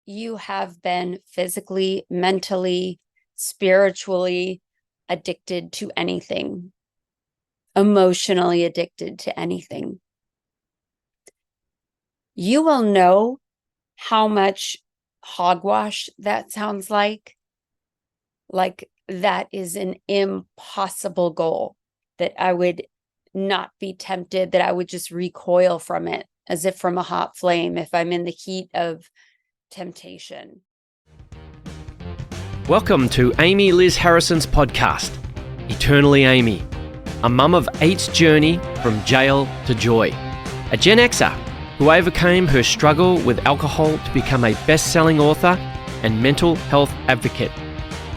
you have been physically, mentally, spiritually addicted to anything, emotionally addicted to anything, you will know how much hogwash that sounds like. Like that is an impossible goal, that I would not be tempted, that I would just recoil from it as if from a hot flame if I'm in the heat of temptation. Welcome to Amy Liz Harrison's podcast, Eternally Amy, a mum of eight's journey from jail to joy, a Gen Xer who overcame her struggle with alcohol to become a best-selling author and mental health advocate.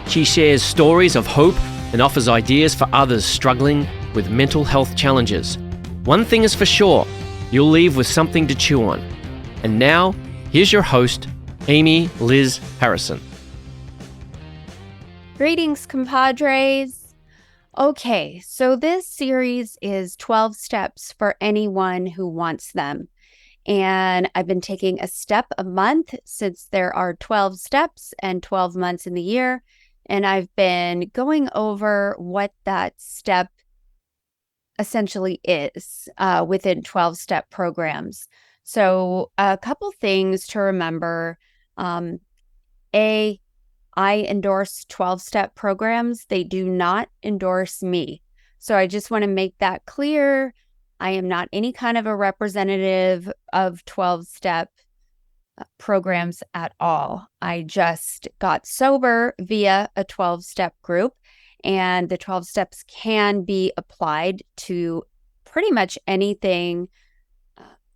She shares stories of hope and offers ideas for others struggling with mental health challenges. One thing is for sure, you'll leave with something to chew on. And now, here's your host, Amy Liz Harrison. Greetings, compadres. Okay, so this series is 12 steps for anyone who wants them. And I've been taking a step a month since there are 12 steps and 12 months in the year. And I've been going over what that step essentially is within 12-step programs. So a couple things to remember. I endorse 12-step programs. They do not endorse me. So I just want to make that clear. I am not any kind of a representative of 12-step programs at all. I just got sober via a 12-step group, and the 12 steps can be applied to pretty much anything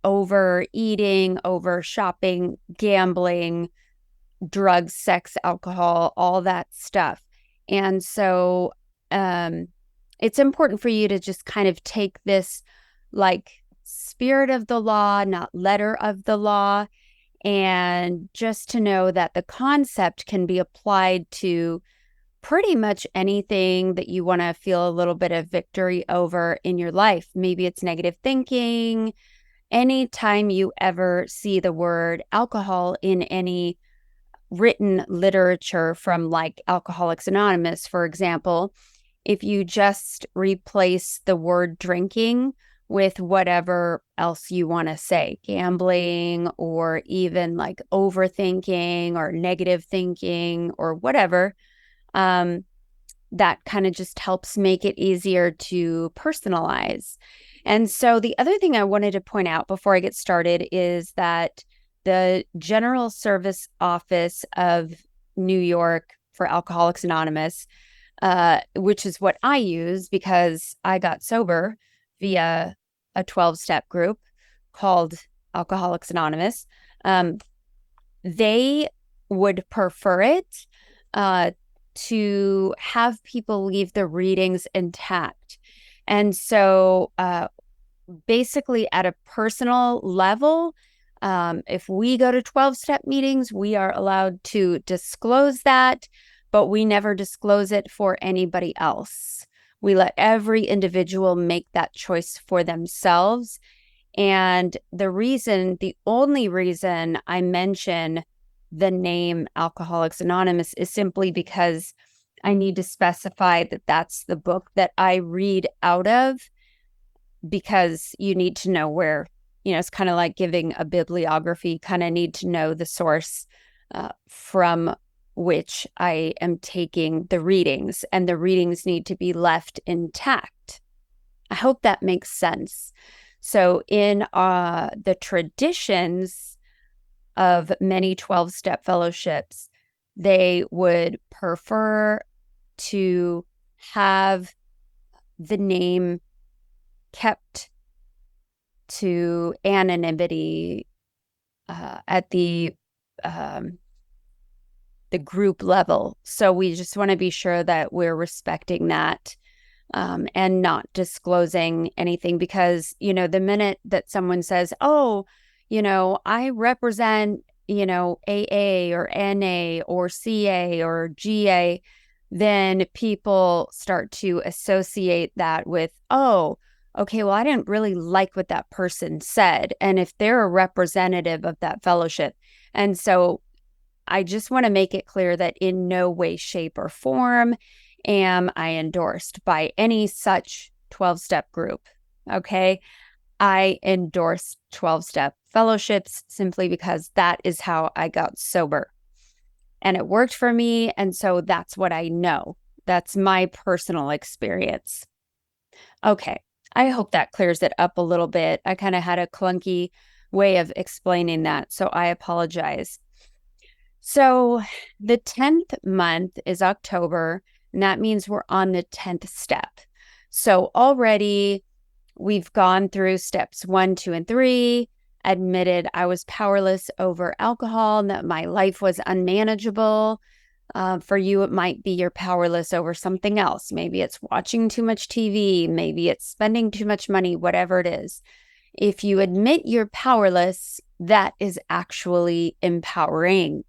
over eating, over shopping, gambling, drugs, sex, alcohol, all that stuff. And so it's important for you to just kind of take this like spirit of the law, not letter of the law, and just to know that the concept can be applied to pretty much anything that you want to feel a little bit of victory over in your life. Maybe it's negative thinking. Anytime you ever see the word alcohol in any written literature from like Alcoholics Anonymous, for example, if you just replace the word drinking with whatever else you want to say, gambling, or even like overthinking or negative thinking or whatever, that kind of just helps make it easier to personalize. And so the other thing I wanted to point out before I get started is that the General Service Office of New York for Alcoholics Anonymous, which is what I use because I got sober via a 12-step group called Alcoholics Anonymous, they would prefer it to have people leave the readings intact. And so basically at a personal level, if we go to 12-step meetings, we are allowed to disclose that, but we never disclose it for anybody else. We let every individual make that choice for themselves. And the only reason I mention the name Alcoholics Anonymous is simply because I need to specify that that's the book that I read out of, because you need to know where, it's kind of like giving a bibliography, kind of need to know the source from which I am taking the readings, and the readings need to be left intact. I hope that makes sense. So in the traditions of many 12-step fellowships, they would prefer to have the name kept to anonymity at the group level. So we just want to be sure that we're respecting that and not disclosing anything, because, the minute that someone says, oh, I represent, AA or NA or CA or GA, then people start to associate that with, oh, okay, well, I didn't really like what that person said. And if they're a representative of that fellowship. And so I just want to make it clear that in no way, shape, or form am I endorsed by any such 12-step group. Okay. I endorse 12-step fellowships simply because that is how I got sober. And it worked for me. And so that's what I know. That's my personal experience. Okay. I hope that clears it up a little bit. I kind of had a clunky way of explaining that, so I apologize. So the 10th month is October, and that means we're on the 10th step. So already we've gone through steps 1, 2, and 3, admitted I was powerless over alcohol and that my life was unmanageable. For you, it might be you're powerless over something else. Maybe it's watching too much TV. Maybe it's spending too much money, whatever it is. If you admit you're powerless, that is actually empowering.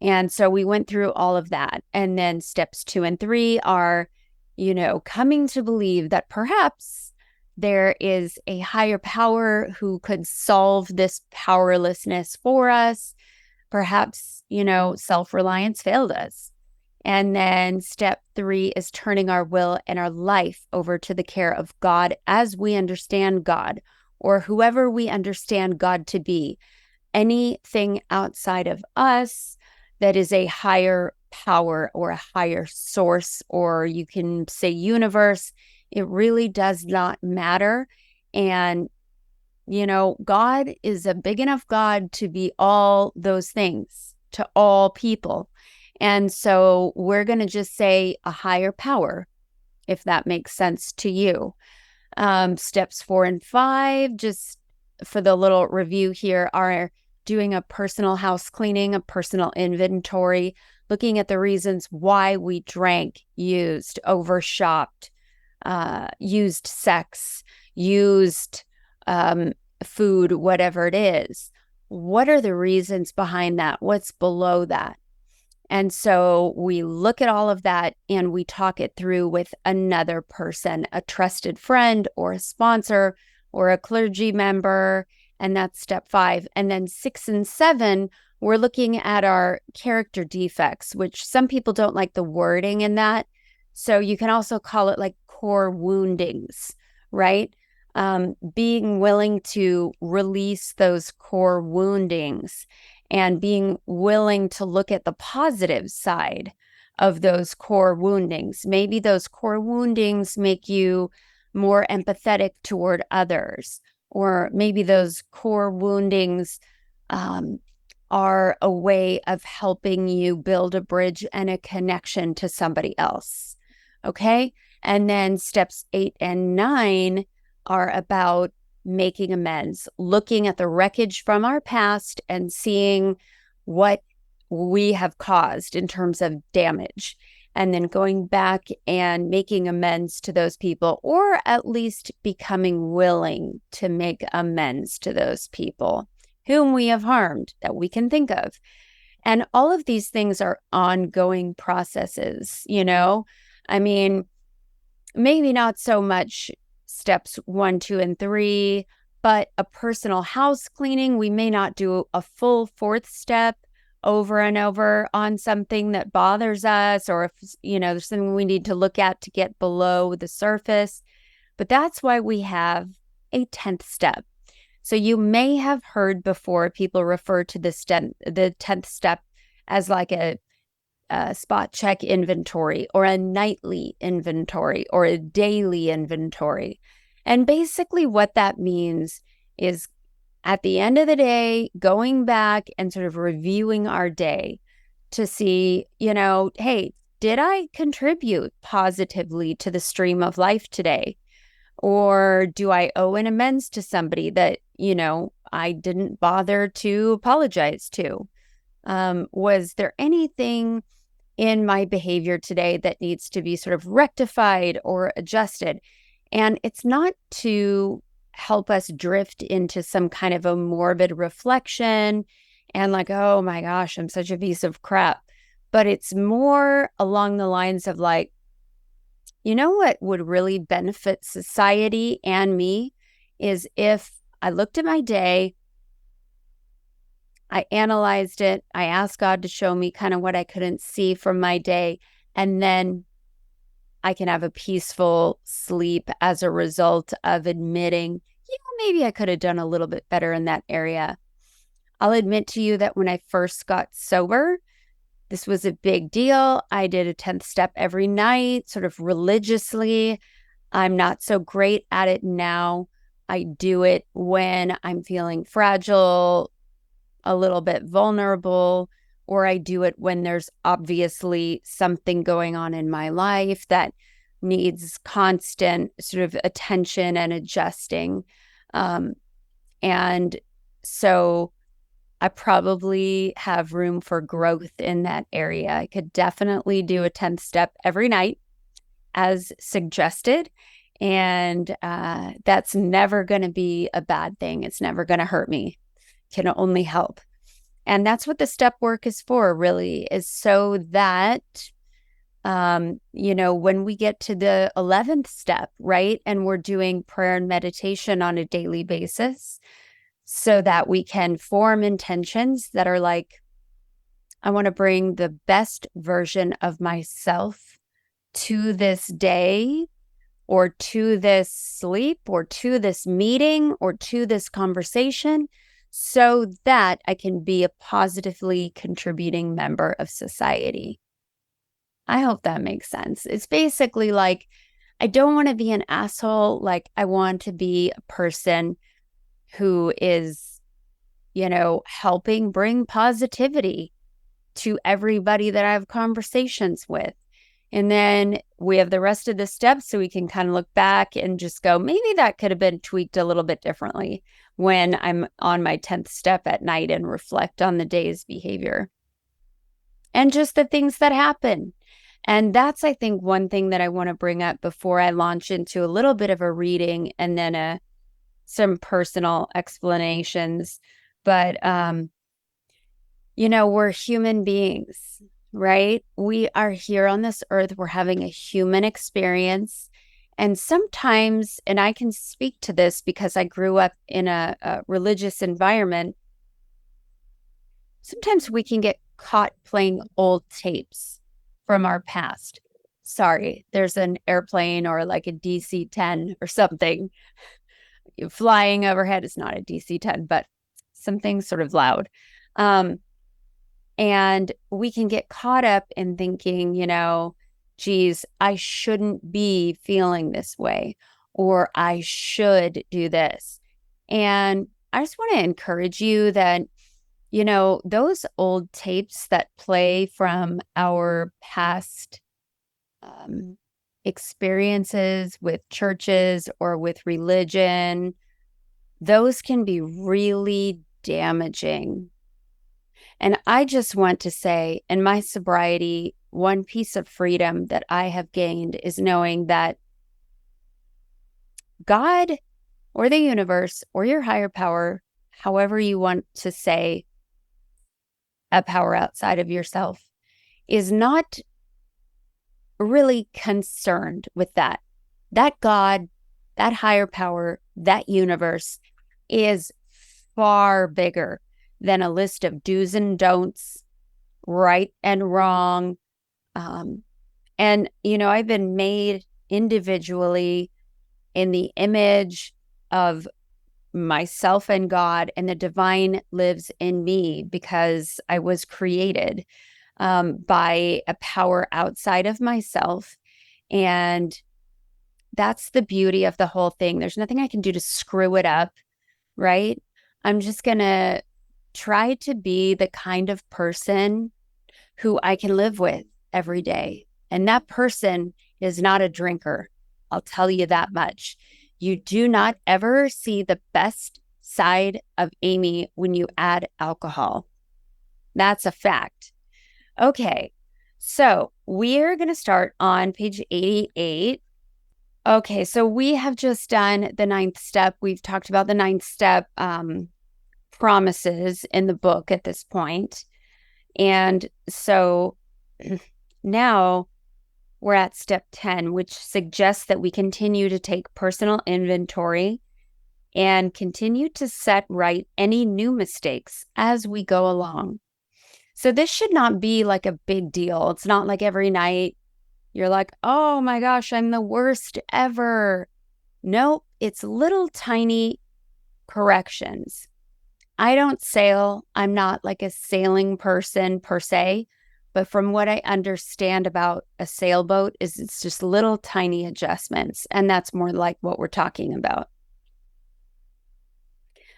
And so we went through all of that. And then steps 2 and 3 are, coming to believe that perhaps there is a higher power who could solve this powerlessness for us. Perhaps, self-reliance failed us. And then step 3 is turning our will and our life over to the care of God as we understand God, or whoever we understand God to be. Anything outside of us that is a higher power or a higher source, or you can say universe, it really does not matter. And God is a big enough God to be all those things to all people. And so we're going to just say a higher power, if that makes sense to you. Steps 4 and 5, just for the little review here, are doing a personal house cleaning, a personal inventory, looking at the reasons why we drank, used, overshopped, used sex, used food, whatever it is. What are the reasons behind that? What's below that? And so we look at all of that and we talk it through with another person, a trusted friend or a sponsor or a clergy member. And that's step 5. And then 6 and 7, we're looking at our character defects, which some people don't like the wording in that. So you can also call it like core woundings, right? Being willing to release those core woundings and being willing to look at the positive side of those core woundings. Maybe those core woundings make you more empathetic toward others, or maybe those core woundings are a way of helping you build a bridge and a connection to somebody else. Okay. And then steps 8 and 9 are about making amends, looking at the wreckage from our past and seeing what we have caused in terms of damage, and then going back and making amends to those people, or at least becoming willing to make amends to those people whom we have harmed that we can think of. And all of these things are ongoing processes, I mean, maybe not so much steps 1, 2, and 3, but a personal house cleaning, we may not do a full 4th step over and over on something that bothers us, or if, there's something we need to look at to get below the surface. But that's why we have a 10th step. So you may have heard before people refer to the 10th step as like a spot check inventory, or a nightly inventory, or a daily inventory. And basically what that means is, at the end of the day, going back and sort of reviewing our day to see, hey, did I contribute positively to the stream of life today? Or do I owe an amends to somebody that, I didn't bother to apologize to? Was there anything in my behavior today that needs to be sort of rectified or adjusted? And it's not to help us drift into some kind of a morbid reflection and like, oh my gosh, I'm such a piece of crap. But it's more along the lines of like, what would really benefit society and me is if I looked at my day, I analyzed it. I asked God to show me kind of what I couldn't see from my day. And then I can have a peaceful sleep as a result of admitting, maybe I could have done a little bit better in that area. I'll admit to you that when I first got sober, this was a big deal. I did a 10th step every night, sort of religiously. I'm not so great at it now. I do it when I'm feeling fragile, a little bit vulnerable, or I do it when there's obviously something going on in my life that needs constant sort of attention and adjusting. And so I probably have room for growth in that area. I could definitely do a 10th step every night as suggested. And that's never going to be a bad thing. It's never going to hurt me. It can only help. And that's what the step work is for, really, is so that, when we get to the 11th step, right, and we're doing prayer and meditation on a daily basis, so that we can form intentions that are like, I want to bring the best version of myself to this day, or to this sleep, or to this meeting, or to this conversation, so that I can be a positively contributing member of society. I hope that makes sense. It's basically like, I don't want to be an asshole. Like, I want to be a person who is, helping bring positivity to everybody that I have conversations with. And then we have the rest of the steps so we can kind of look back and just go, maybe that could have been tweaked a little bit differently when I'm on my 10th step at night and reflect on the day's behavior and just the things that happen. And that's, I think, one thing that I want to bring up before I launch into a little bit of a reading and then some personal explanations. But, we're human beings, right? We are here on this earth. We're having a human experience. And sometimes, and I can speak to this because I grew up in a religious environment, sometimes we can get caught playing old tapes from our past. Sorry, there's an airplane or like a DC-10 or something flying overhead. It's not a DC-10, but something sort of loud. And we can get caught up in thinking, geez, I shouldn't be feeling this way, or I should do this. And I just want to encourage you that, those old tapes that play from our past experiences with churches or with religion, those can be really damaging. And I just want to say, in my sobriety, one piece of freedom that I have gained is knowing that God or the universe or your higher power, however you want to say a power outside of yourself, is not really concerned with that. That God, that higher power, that universe is far bigger than a list of do's and don'ts, right and wrong. I've been made individually in the image of myself and God, and the divine lives in me because I was created by a power outside of myself. And that's the beauty of the whole thing. There's nothing I can do to screw it up, right? I'm just going to try to be the kind of person who I can live with every day. And that person is not a drinker. I'll tell you that much. You do not ever see the best side of Amy when you add alcohol. That's a fact. Okay, so we're going to start on page 88. Okay, so we have just done the 9th step. We've talked about the 9th step promises in the book at this point. And so now we're at step 10, which suggests that we continue to take personal inventory and continue to set right any new mistakes as we go along. So this should not be like a big deal. It's not like every night you're like, oh my gosh, I'm the worst ever. Nope, it's little tiny corrections. I don't sail. I'm not like a sailing person per se, but from what I understand about a sailboat is it's just little tiny adjustments, and that's more like what we're talking about.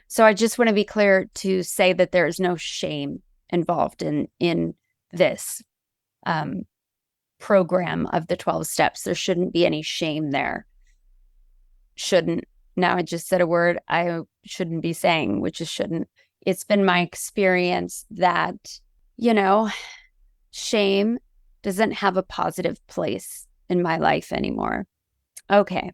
So I just want to be clear to say that there is no shame involved in this program of the 12 steps. There shouldn't be any shame there. Shouldn't. Now I just said a word I shouldn't be saying, which is shouldn't. It's been my experience that, shame doesn't have a positive place in my life anymore. Okay.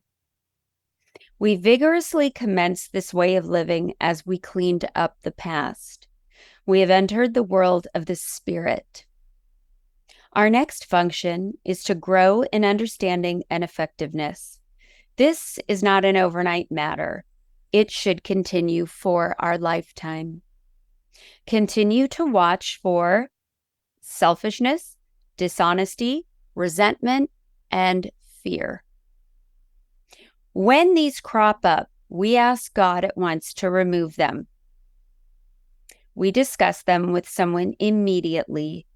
We vigorously commenced this way of living as we cleaned up the past. We have entered the world of the spirit. Our next function is to grow in understanding and effectiveness. This is not an overnight matter. It should continue for our lifetime. Continue to watch for selfishness, dishonesty, resentment, and fear. When these crop up, we ask God at once to remove them. We discuss them with someone immediately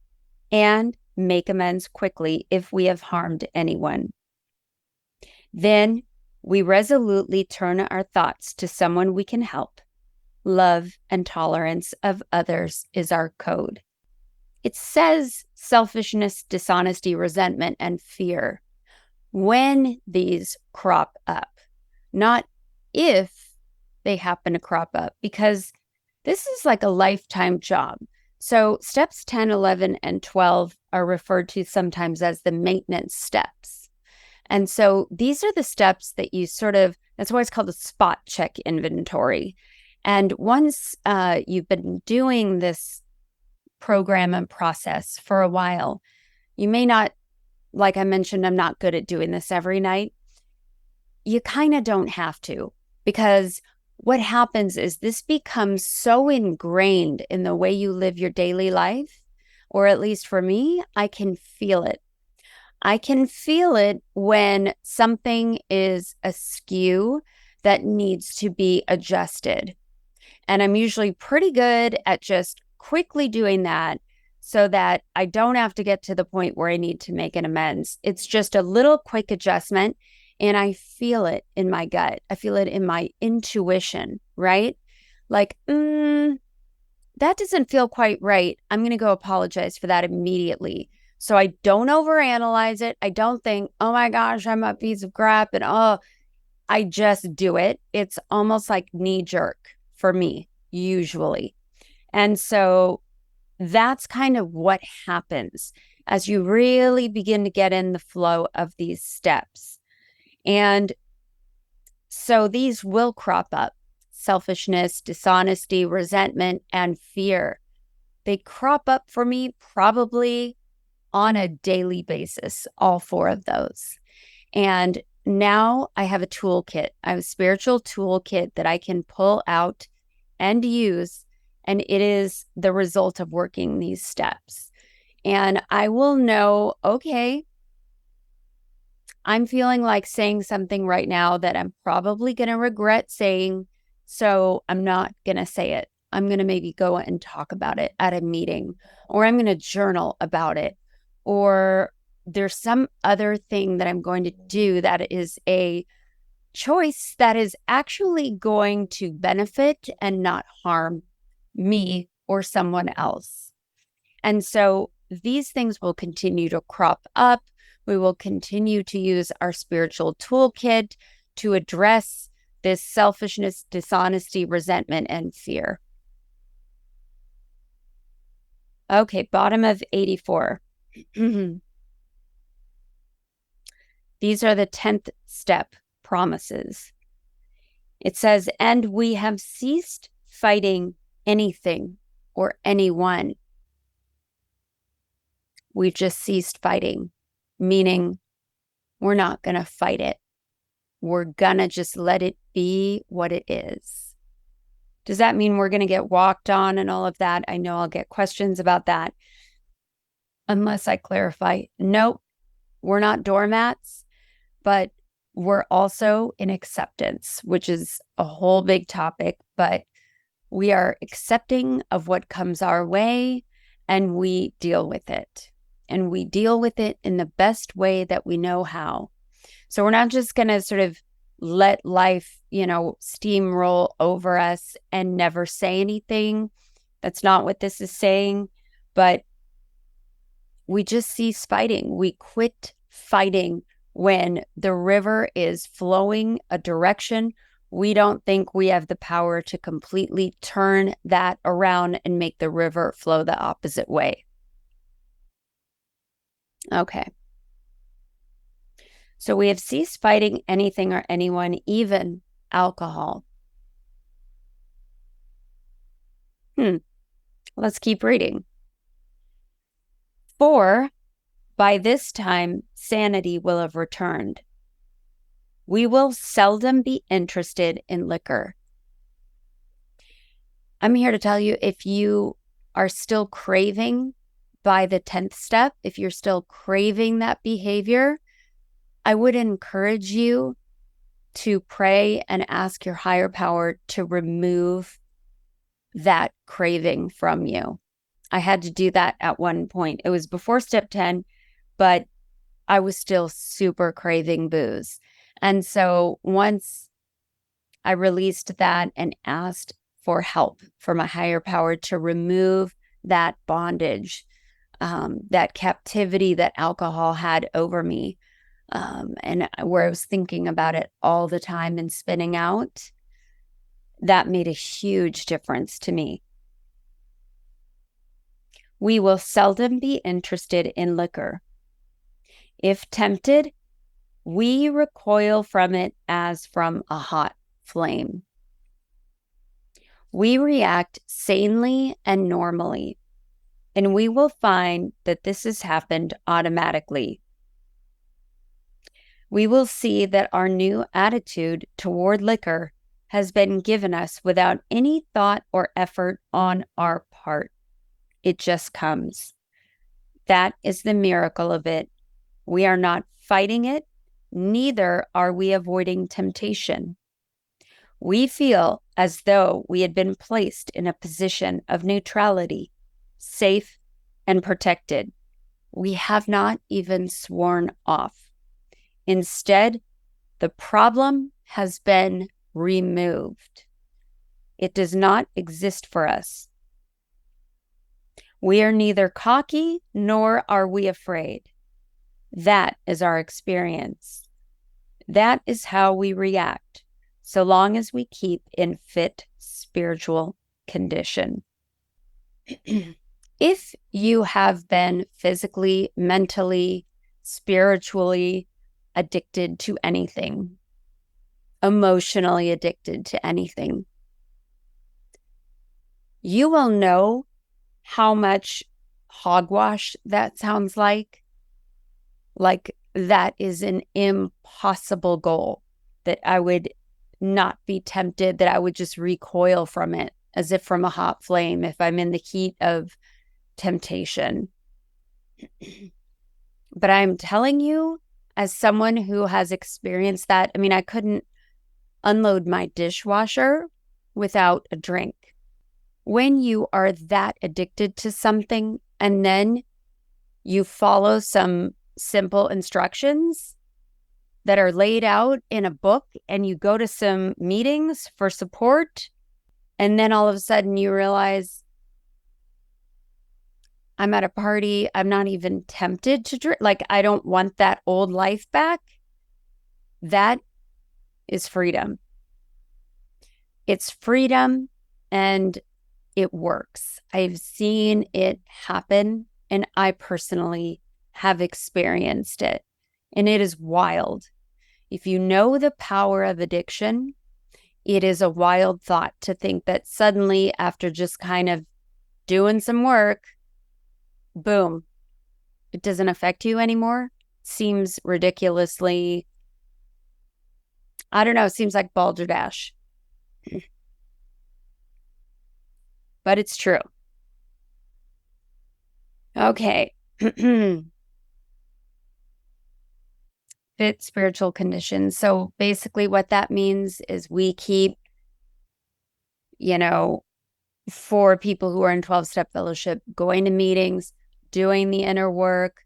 and make amends quickly if we have harmed anyone. Then we resolutely turn our thoughts to someone we can help. Love and tolerance of others is our code. It says selfishness, dishonesty, resentment, and fear. When these crop up, not if they happen to crop up, because this is like a lifetime job. So steps 10, 11, and 12 are referred to sometimes as the maintenance steps. And so these are the steps that you that's why it's called a spot check inventory. And once you've been doing this program and process for a while, you may not, like I mentioned, I'm not good at doing this every night. You kind of don't have to, because what happens is this becomes so ingrained in the way you live your daily life, or at least for me, I can feel it. I can feel it when something is askew that needs to be adjusted. And I'm usually pretty good at just quickly doing that so that I don't have to get to the point where I need to make an amends. It's just a little quick adjustment, and I feel it in my gut. I feel it in my intuition, right? Like, that doesn't feel quite right. I'm going to go apologize for that immediately. So I don't overanalyze it. I don't think, oh my gosh, I'm a piece of crap. And I just do it. It's almost like knee jerk for me, usually. And so that's kind of what happens as you really begin to get in the flow of these steps. And so these will crop up: selfishness, dishonesty, resentment, and fear. They crop up for me probably on a daily basis, all four of those. And now I have a toolkit. I have a spiritual toolkit that I can pull out and use, and it is the result of working these steps. And I will know, okay, I'm feeling like saying something right now that I'm probably going to regret saying, so I'm not going to say it. I'm going to maybe go and talk about it at a meeting, or I'm going to journal about it, or there's some other thing that I'm going to do that is a choice that is actually going to benefit and not harm me or someone else. And so these things will continue to crop up. We will continue to use our spiritual toolkit to address this selfishness, dishonesty, resentment, and fear. Okay, bottom of 84. These are the 10th step promises. It says, and we have ceased fighting anything or anyone. We've just ceased fighting, meaning we're not going to fight it. We're going to just let it be what it is. Does that mean we're going to get walked on and all of that? I know I'll get questions about that unless I clarify. Nope, we're not doormats, but we're also in acceptance, which is a whole big topic, but we are accepting of what comes our way and we deal with it. And we deal with it in the best way that we know how. So we're not just going to sort of let life, steamroll over us and never say anything. That's not what this is saying. But we just cease fighting. We quit fighting when the river is flowing a direction. We don't think we have the power to completely turn that around and make the river flow the opposite way. Okay. So we have ceased fighting anything or anyone, even alcohol. Let's keep reading. For by this time, sanity will have returned. We will seldom be interested in liquor. I'm here to tell you, if you are still craving by the 10th step, if you're still craving that behavior, I would encourage you to pray and ask your higher power to remove that craving from you. I had to do that at one point. It was before step 10, but I was still super craving booze. And so once I released that and asked for help from a higher power to remove that bondage, that captivity that alcohol had over me, and where I was thinking about it all the time and spinning out, that made a huge difference to me. We will seldom be interested in liquor. If tempted, we recoil from it as from a hot flame. We react sanely and normally, and we will find that this has happened automatically. We will see that our new attitude toward liquor has been given us without any thought or effort on our part. It just comes. That is the miracle of it. We are not fighting it, neither are we avoiding temptation. We feel as though we had been placed in a position of neutrality, safe and protected. We have not even sworn off. Instead, the problem has been removed. It does not exist for us. We are neither cocky nor are we afraid. That is our experience. That is how we react, so long as we keep in fit spiritual condition. If you have been physically, mentally, spiritually addicted to anything, emotionally addicted to anything, you will know how much hogwash that sounds like. Like, that is an impossible goal, that I would not be tempted, that I would just recoil from it as if from a hot flame if I'm in the heat of temptation. But I'm telling you, as someone who has experienced that, I couldn't unload my dishwasher without a drink. When you are that addicted to something and then you follow some simple instructions that are laid out in a book and you go to some meetings for support, and then all of a sudden you realize, I'm at a party, I'm not even tempted to drink, like I don't want that old life back. That is freedom. It's freedom, and it works. I've seen it happen, and I personally have experienced it, and it is wild. If you know the power of addiction, it is a wild thought to think that suddenly, after just kind of doing some work, boom, it doesn't affect you anymore. Seems ridiculously I don't know. Seems like balderdash, but it's true. Okay. Fit spiritual conditions. So basically, what that means is we keep, you know, for people who are in 12-step fellowship, going to meetings, doing the inner work,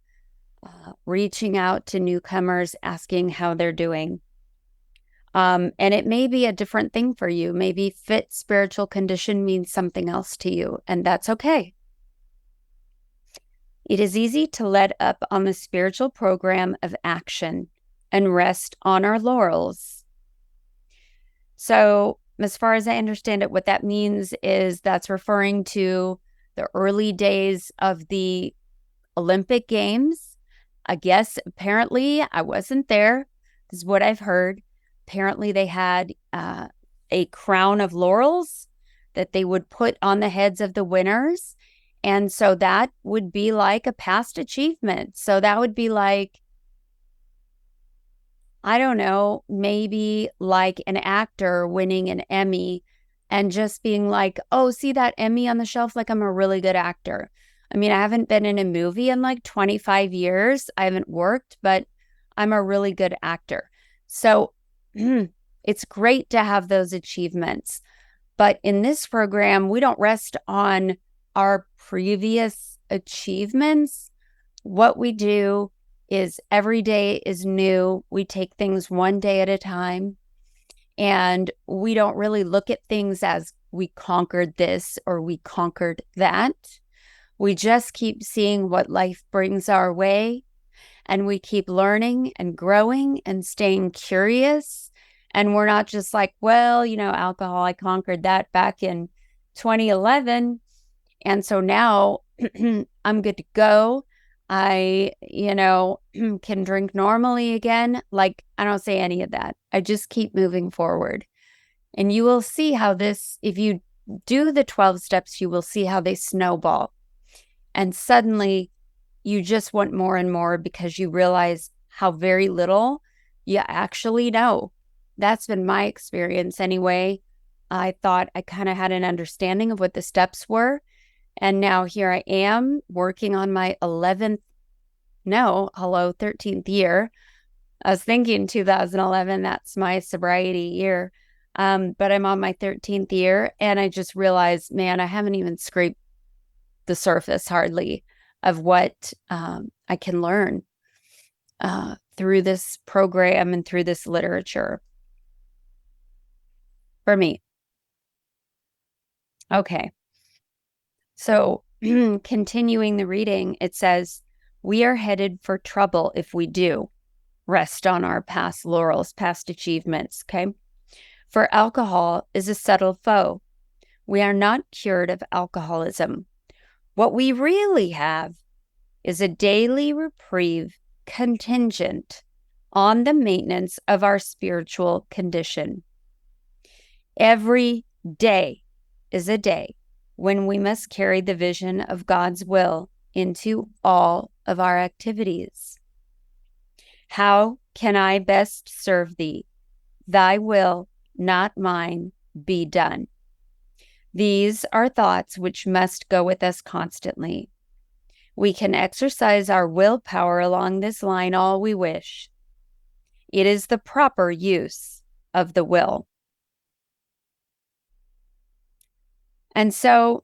reaching out to newcomers, asking how they're doing. And it may be a different thing for you. Maybe fit spiritual condition means something else to you, and that's okay. It is easy to let up on the spiritual program of action and rest on our laurels. So, as far as I understand it, what that means is that's referring to the early days of the Olympic Games. I guess apparently I wasn't there. This is what I've heard. Apparently, they had a crown of laurels that they would put on the heads of the winners. And so that would be like a past achievement. So that would be like, I don't know, maybe like an actor winning an Emmy and just being like, oh, see that Emmy on the shelf? Like, I'm a really good actor. I mean, I haven't been in a movie in like 25 years. I haven't worked, but I'm a really good actor. So it's great to have those achievements. But in this program, we don't rest on our previous achievements. What we do is every day is new. We take things one day at a time, and we don't really look at things as we conquered this or we conquered that. We just keep seeing what life brings our way, and we keep learning and growing and staying curious. And we're not just like, well, alcohol, I conquered that back in 2011. And so now I'm good to go. I, can drink normally again. Like, I don't say any of that. I just keep moving forward. And you will see how this, if you do the 12 steps, you will see how they snowball. And suddenly you just want more and more because you realize how very little you actually know. That's been my experience anyway. I thought I kind of had an understanding of what the steps were. And now here I am working on my 13th year. I was thinking 2011, that's my sobriety year. But I'm on my 13th year, and I just realized, man, I haven't even scraped the surface hardly of what I can learn through this program and through this literature for me. Okay. So continuing the reading, it says, we are headed for trouble if we do rest on our past laurels, past achievements, okay? For alcohol is a subtle foe. We are not cured of alcoholism. What we really have is a daily reprieve contingent on the maintenance of our spiritual condition. Every day is a day when we must carry the vision of God's will into all of our activities. How can I best serve thee? Thy will, not mine, be done. These are thoughts which must go with us constantly. We can exercise our willpower along this line all we wish. It is the proper use of the will. And so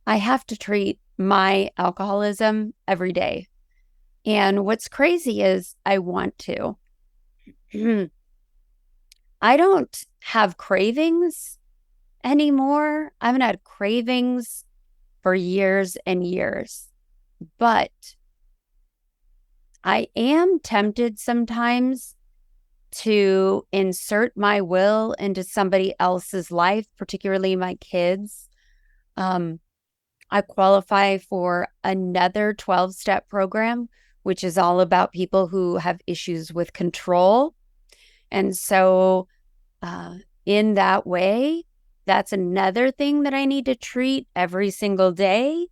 I have to treat my alcoholism every day. And what's crazy is I want to. I don't have cravings anymore. I haven't had cravings for years and years. But I am tempted sometimes to insert my will into somebody else's life, particularly my kids. I qualify for another 12-step program, which is all about people who have issues with control. And so in that way, That's another thing that I need to treat every single day.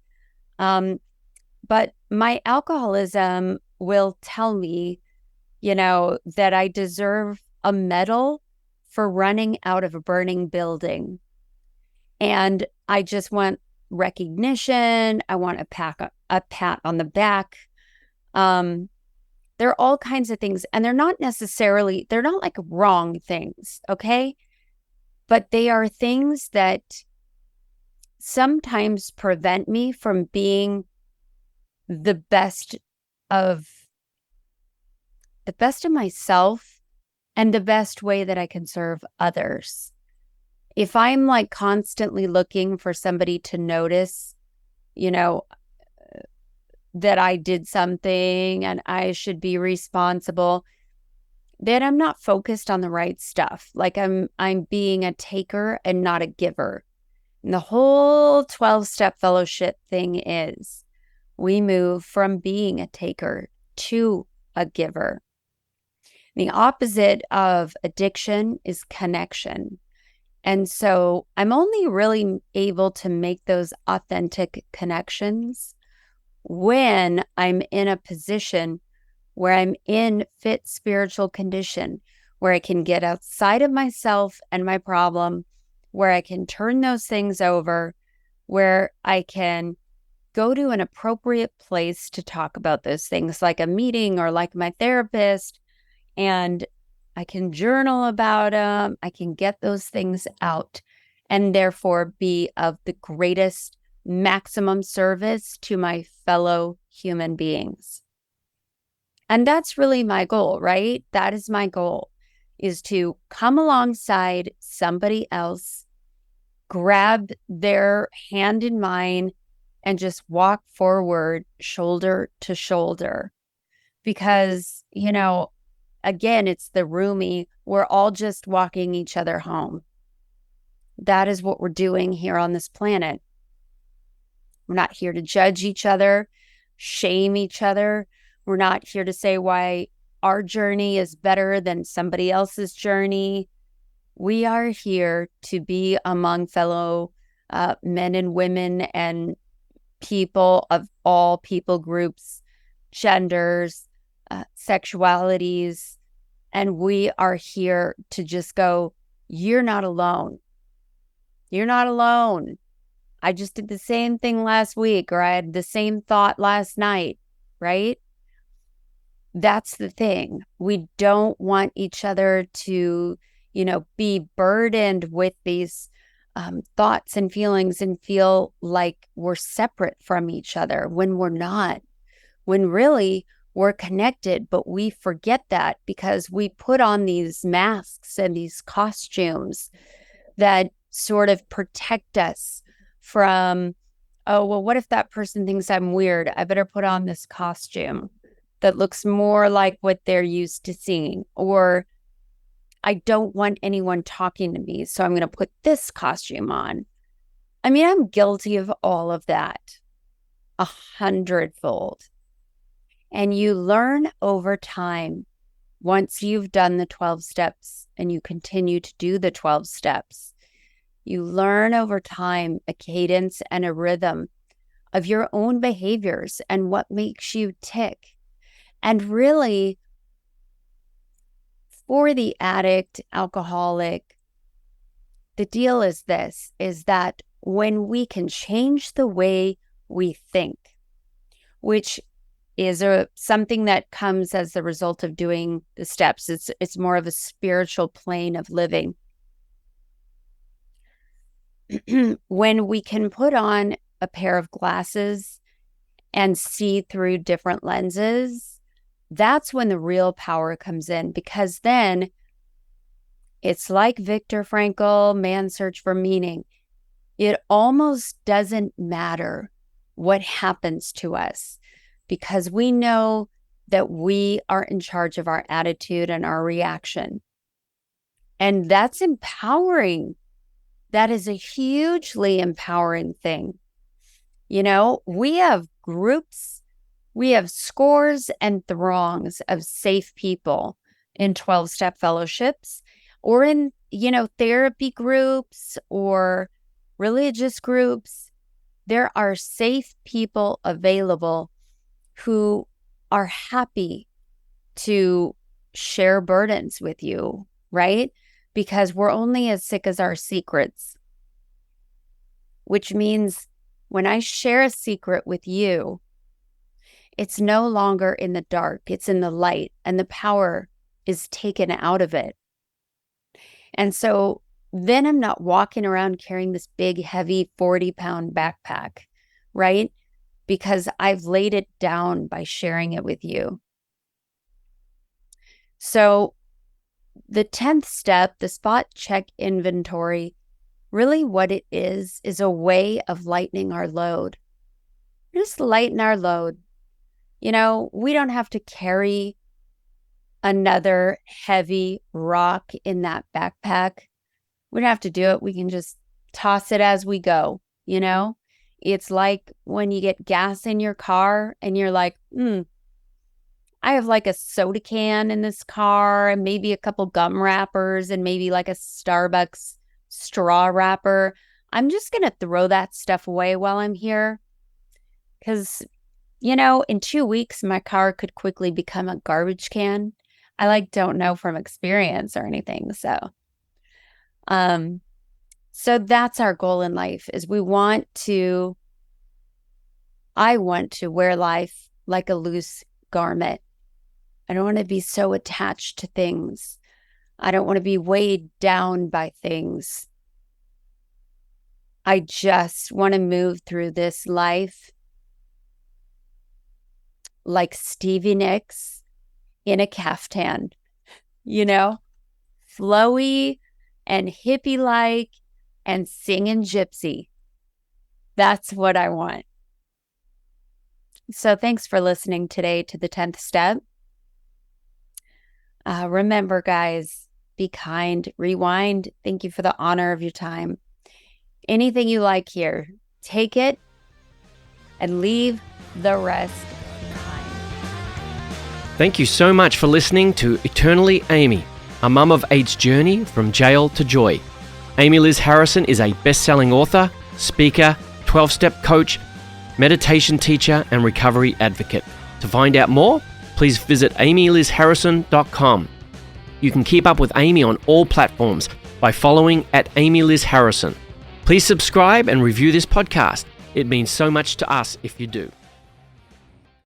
But my alcoholism will tell me, that I deserve a medal for running out of a burning building. And I just want recognition. I want a pat on the back. There are all kinds of things, and they're not like wrong things, okay? But they are things that sometimes prevent me from being the best of myself and the best way that I can serve others. If I'm like constantly looking for somebody to notice, that I did something and I should be responsible, then I'm not focused on the right stuff. Like I'm being a taker and not a giver. And the whole 12-step fellowship thing is we move from being a taker to a giver. The opposite of addiction is connection. And so I'm only really able to make those authentic connections when I'm in a position where I'm in fit spiritual condition, where I can get outside of myself and my problem, where I can turn those things over, where I can go to an appropriate place to talk about those things, like a meeting or like my therapist, and I can journal about them. I can get those things out and therefore be of the greatest maximum service to my fellow human beings. And that's really my goal, right? That is my goal, is to come alongside somebody else, grab their hand in mine, and just walk forward shoulder to shoulder. Because, again, it's the Rumi, we're all just walking each other home. That is what we're doing here on this planet. We're not here to judge each other, shame each other. We're not here to say why our journey is better than somebody else's journey. We are here to be among fellow men and women and people of all people groups, genders, sexualities. And we are here to just go, you're not alone. You're not alone. I just did the same thing last week, or I had the same thought last night, right? That's the thing. We don't want each other to, be burdened with these thoughts and feelings and feel like we're separate from each other when we're not, when really we're connected, but we forget that because we put on these masks and these costumes that sort of protect us from, oh, well, what if that person thinks I'm weird? I better put on this costume that looks more like what they're used to seeing. Or I don't want anyone talking to me, so I'm going to put this costume on. I mean, I'm guilty of all of that 100-fold. And you learn over time, once you've done the 12 steps and you continue to do the 12 steps, you learn over time a cadence and a rhythm of your own behaviors and what makes you tick. And really, for the addict, alcoholic, the deal is this, is that when we can change the way we think, which is something that comes as the result of doing the steps. It's more of a spiritual plane of living. When we can put on a pair of glasses and see through different lenses, that's when the real power comes in, because then it's like Viktor Frankl, Man's Search for Meaning. It almost doesn't matter what happens to us because we know that we are in charge of our attitude and our reaction. And that's empowering. That is a hugely empowering thing. We have groups, we have scores and throngs of safe people in 12-step fellowships or in therapy groups or religious groups, there are safe people available who are happy to share burdens with you, right? Because we're only as sick as our secrets, which means when I share a secret with you, it's no longer in the dark, it's in the light, and the power is taken out of it. And so then I'm not walking around carrying this big, heavy 40-pound backpack, right? Because I've laid it down by sharing it with you. So the 10th step, the spot check inventory, really what it is a way of lightening our load. Just lighten our load. We don't have to carry another heavy rock in that backpack. We don't have to do it. We can just toss it as we go, It's like when you get gas in your car and you're like, I have like a soda can in this car and maybe a couple gum wrappers and maybe like a Starbucks straw wrapper. I'm just going to throw that stuff away while I'm here because, in 2 weeks, my car could quickly become a garbage can. I don't know from experience or anything. So that's our goal in life is I want to wear life like a loose garment. I don't want to be so attached to things. I don't want to be weighed down by things. I just want to move through this life like Stevie Nicks in a caftan, flowy and hippie-like and singing gypsy. That's what I want. So thanks for listening today to the 10th step. Remember, guys, be kind, rewind. Thank you for the honor of your time. Anything you like here, take it and leave the rest behind. Thank you so much for listening to Eternally Amy, a mum of eight's journey from jail to joy. Amy Liz Harrison is a best-selling author, speaker, 12-step coach, meditation teacher, and recovery advocate. To find out more, please visit amylizharrison.com. You can keep up with Amy on all platforms by following @AmyLizHarrison. Please subscribe and review this podcast. It means so much to us if you do.